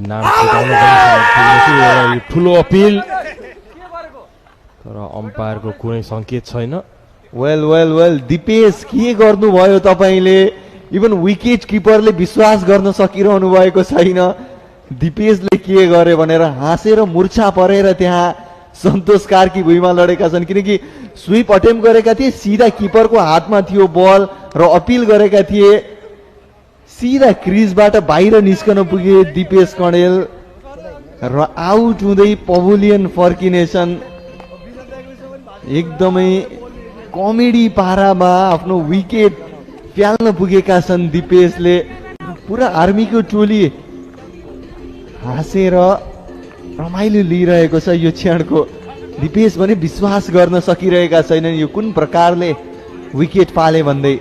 नाम छुटाउनु ठुलो अपिल तर अम्पायरको कुनै संकेत छैन। वेल वेल वेल दिपेश के गर्नुभयो तपाईले? इभन विकेट किपरले विश्वास गर्न सकिरहनु भएको छैन दिपेशले के गरे भनेर। हाँसेर मुर्छा परेर त्यहाँ सन्तोष कार्की भुइँमा लडेका छन् किनकि स्विप अटेम्प गरेका थिए, सिधा किपरको हातमा थियो बल र अपिल गरेका थिए, सिधा क्रिजबाट बाहिर निस्कन पुगे दिपेश कणेल र आउट हुँदै पभुलियन फर्किनेछन्। एकदमै कमेडी पारामा आफ्नो विकेट फ्याल्न पुगेका छन् दिपेशले। पुरा आर्मीको टोली हाँसेर रमाइलो लिइरहेको छ यो क्षणको। दिपेश भने विश्वास गर्न सकिरहेका छैनन् यो कुन प्रकारले विकेट फाले भन्दै।